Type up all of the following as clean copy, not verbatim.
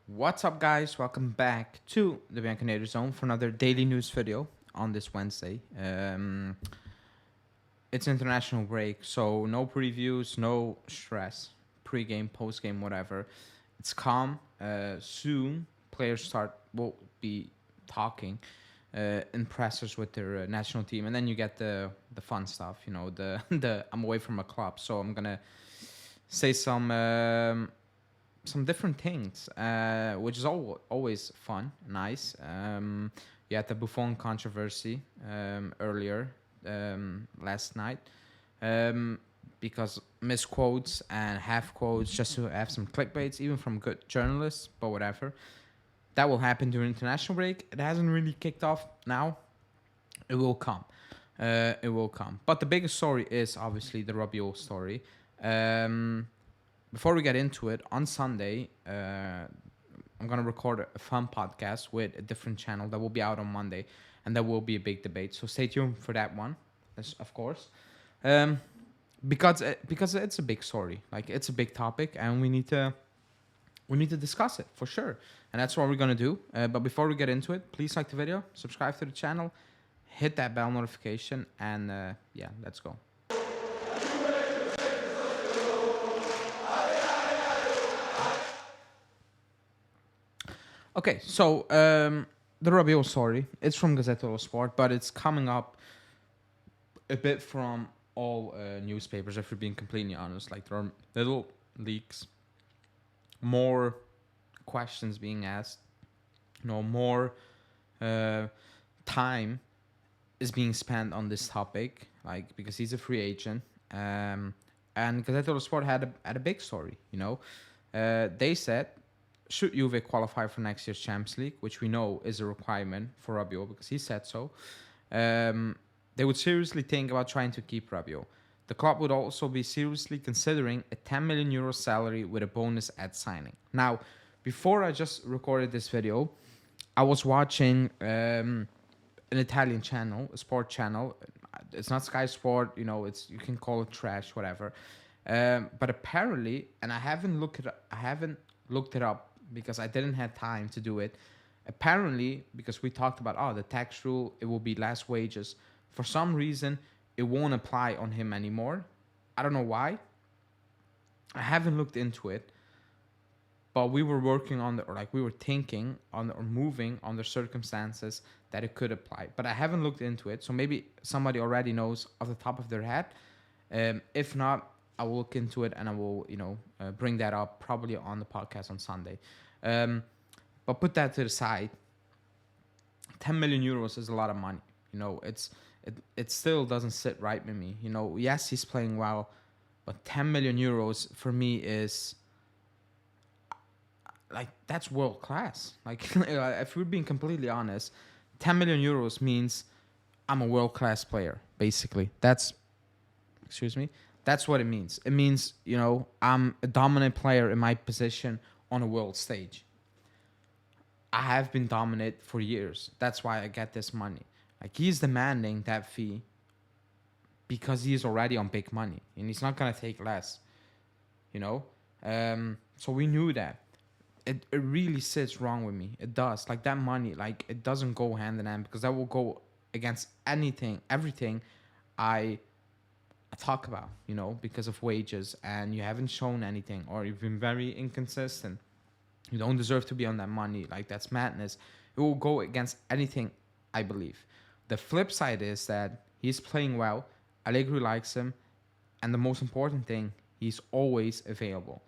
What's up, guys? Welcome back to the Bianconator Zone for another daily news video on this Wednesday. It's international break, so no previews, no stress, pre-game, post-game, whatever. It's calm. Soon, players will be talking in pressers with their national team, and then you get the fun stuff. You know, the I'm away from a club, so I'm gonna say some different things, which is always fun, nice. You had the Buffon controversy earlier last night because misquotes and half quotes just to have some clickbaits, even from good journalists, but whatever. That will happen during international break. It hasn't really kicked off now. It will come. It will come. But the biggest story is obviously the Rabiot story. Before we get into it, on Sunday, I'm going to record a fun podcast with a different channel that will be out on Monday, and there will be a big debate. So stay tuned for that one, of course, because it's a big story, like it's a big topic, and we need to discuss it for sure, and that's what we're going to do. But before we get into it, please like the video, subscribe to the channel, hit that bell notification, and yeah, let's go. Okay, so the Rabiot story, it's from Gazzetta dello Sport, but it's coming up a bit from all newspapers, if we're being completely honest. Like, there are little leaks, more questions being asked, more time is being spent on this topic, like, because he's a free agent. And Gazzetta dello Sport had a big story, They said, should Juve qualify for next year's Champions League, which we know is a requirement for Rabiot because he said so, they would seriously think about trying to keep Rabiot. The club would also be seriously considering a 10 million euro salary with a bonus at signing. Now, before I just recorded this video, I was watching an Italian channel, a sport channel. It's not Sky Sport, you can call it trash, whatever. But apparently, and I haven't looked it up because I didn't have time to do it. Apparently, because we talked about the tax rule, it will be less wages. For some reason, it won't apply on him anymore. I don't know why. I haven't looked into it, but we were working on we were thinking on or moving under circumstances that it could apply. But I haven't looked into it, so maybe somebody already knows off the top of their head. If not, I will look into it and I will, bring that up probably on the podcast on Sunday. But put that to the side. 10 million euros is a lot of money. It still doesn't sit right with me. Yes, he's playing well, but 10 million euros for me is like, that's world class. Like, if we're being completely honest, 10 million euros means I'm a world class player, basically. That's what it means. It means, I'm a dominant player in my position on a world stage. I have been dominant for years. That's why I get this money. Like, he's demanding that fee because he's already on big money and he's not going to take less, So we knew that. It really sits wrong with me. It does. Like, that money, like, it doesn't go hand in hand because that will go against everything I talk about, because of wages, and you haven't shown anything, or you've been very inconsistent. You don't deserve to be on that money. Like, that's madness. It will go against anything I believe. The flip side is that he's playing well. Allegri likes him, and the most important thing, he's always available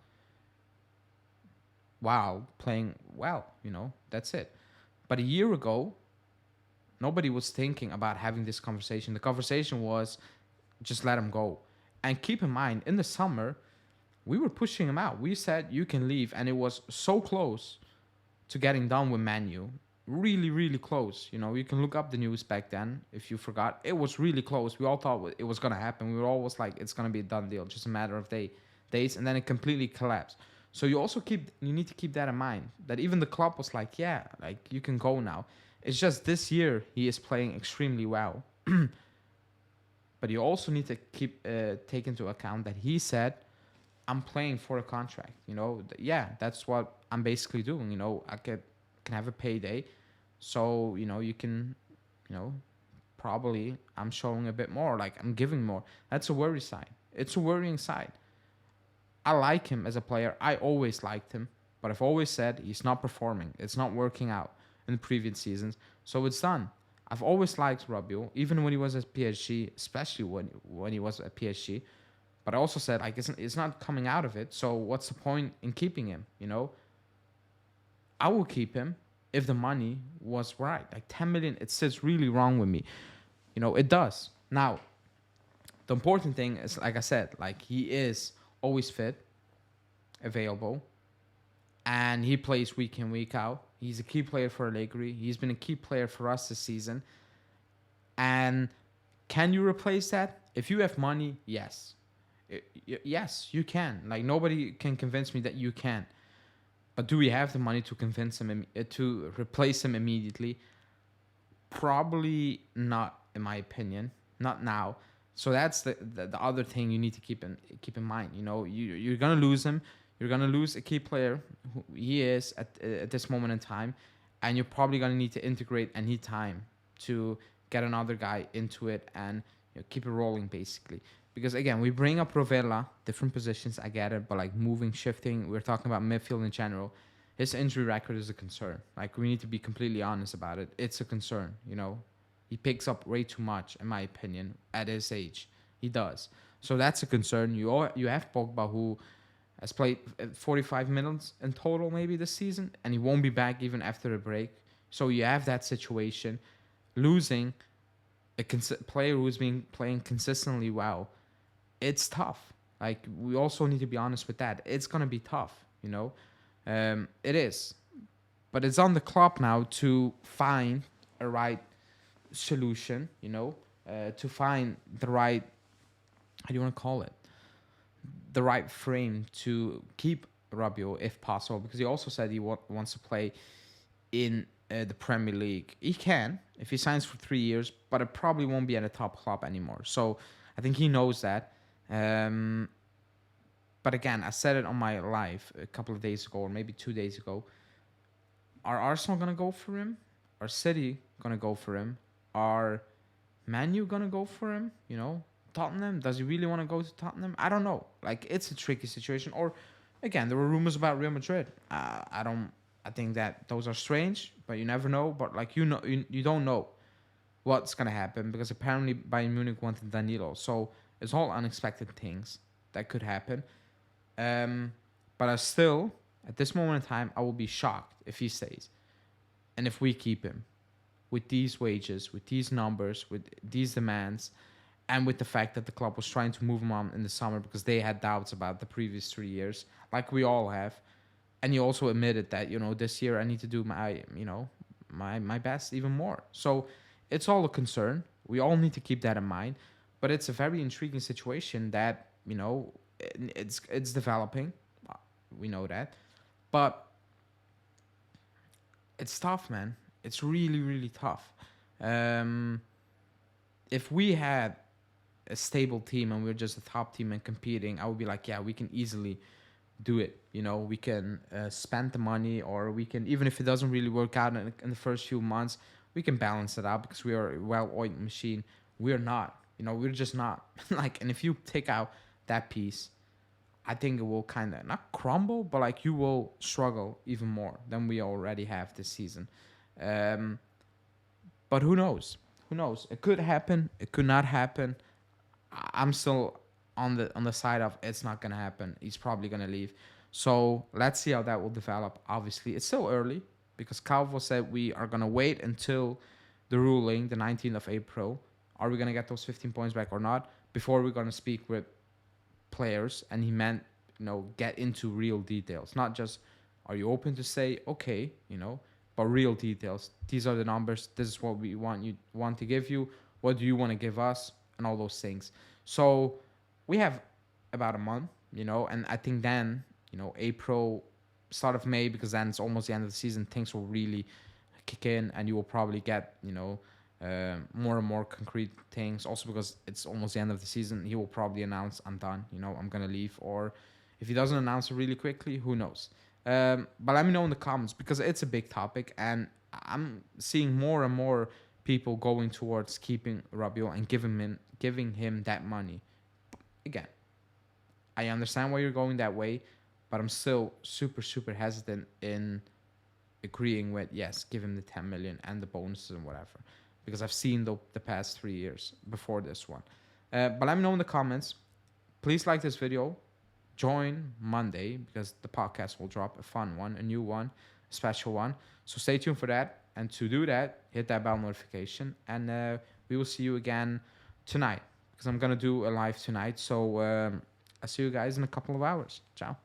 while playing well. That's it. But a year ago, nobody was thinking about having this conversation. The conversation was, just let him go. And keep in mind, in the summer, we were pushing him out. We said, you can leave. And it was so close to getting done with Man U. Really, really close. You can look up the news back then if you forgot. It was really close. We all thought it was going to happen. We were always like, it's going to be a done deal. Just a matter of days. And then it completely collapsed. So you need to keep that in mind. That even the club was like, yeah, like, you can go now. It's just this year he is playing extremely well. But you also need to take into account that he said I'm playing for a contract. Yeah, that's what I'm basically doing. I can have a payday, so you can, you know, probably I'm showing a bit more. Like I'm giving more. That's a worry side. It's a worrying side. I like him as a player. I always liked him, but I've always said he's not performing. It's not working out in the previous seasons, so it's done. I've always liked Rabiot, even when he was at PSG, especially when he was at PSG. But I also said like it's not coming out of it. So what's the point in keeping him? I will keep him if the money was right. Like 10 million, it sits really wrong with me. It does. Now, the important thing is, like I said, like he is always fit, available, and he plays week in, week out. He's a key player for Allegri. He's been a key player for us this season. And can you replace that? If you have money, yes. Yes, you can. Like nobody can convince me that you can. But do we have the money to convince him to replace him immediately? Probably not, in my opinion. Not now. So that's the other thing you need to keep in mind. You're gonna lose him. You're gonna lose a key player who he is at this moment in time, and you're probably gonna need to integrate and need time to get another guy into it and keep it rolling basically. Because again, we bring up Rovella, different positions, I get it, but like moving, shifting, we're talking about midfield in general. His injury record is a concern. Like we need to be completely honest about it. It's a concern. He picks up way too much, in my opinion, at his age. He does. So that's a concern. You have Pogba, who has played 45 minutes in total maybe this season, and he won't be back even after a break. So you have that situation. Losing a player who's been playing consistently well, it's tough. Like we also need to be honest with that. It's gonna be tough. It is, but it's on the club now to find a right solution. To find the right, how do you want to call it, the right frame to keep Rabiot if possible, because he also said he wants to play in the Premier League. He can if he signs for 3 years, but it probably won't be at a top club anymore. So I think he knows that. But again, I said it on my live a couple of days ago, or maybe 2 days ago. Are Arsenal gonna go for him? Are City gonna go for him? Are Man U gonna go for him? Tottenham? Does he really want to go to Tottenham? I don't know. Like it's a tricky situation. Or again, there were rumors about Real Madrid. I think that those are strange, but you never know. But like you don't know what's gonna happen, because apparently Bayern Munich wanted Danilo. So it's all unexpected things that could happen. But I still, at this moment in time, I will be shocked if he stays, and if we keep him with these wages, with these numbers, with these demands, and with the fact that the club was trying to move him on in the summer because they had doubts about the previous 3 years, like we all have. And he also admitted that, this year I need to do my best even more. So it's all a concern. We all need to keep that in mind. But it's a very intriguing situation that, it's developing. We know that. But it's tough, man. It's really, really tough. If we had a stable team and we're just a top team and competing, I would be like, yeah, we can easily do it. We can spend the money, or we can, even if it doesn't really work out in the first few months, we can balance it out because we are a well-oiled machine. We're not. We're just not. And if you take out that piece, I think it will kind of not crumble, but like you will struggle even more than we already have this season. But who knows? Who knows? It could happen. It could not happen. I'm still on the side of it's not gonna happen. He's probably gonna leave. So let's see how that will develop. Obviously, it's still early because Calvo said we are gonna wait until the ruling, the 19th of April. Are we gonna get those 15 points back or not before we're gonna speak with players? And he meant, get into real details, not just are you open to say okay, but real details. These are the numbers. This is what we want to give you. What do you want to give us? And all those things. So we have about a month, and I think then, April, start of May, because then it's almost the end of the season, things will really kick in, and you will probably get, more and more concrete things. Also because it's almost the end of the season, he will probably announce, I'm done, I'm gonna leave. Or If he doesn't announce it really quickly, who knows? But let me know in the comments because it's a big topic, and I'm seeing more and more people going towards keeping Rabiot and giving him that money. Again, I understand why you're going that way, but I'm still super hesitant in agreeing with yes, give him the 10 million and the bonuses and whatever, because I've seen the past 3 years before this one. But let me know in the comments. Please like this video. Join Monday because the podcast will drop a fun one, a new one, a special one. So stay tuned for that. And to do that, hit that bell notification, and we will see you again tonight because I'm gonna do a live tonight. So I'll see you guys in a couple of hours. Ciao.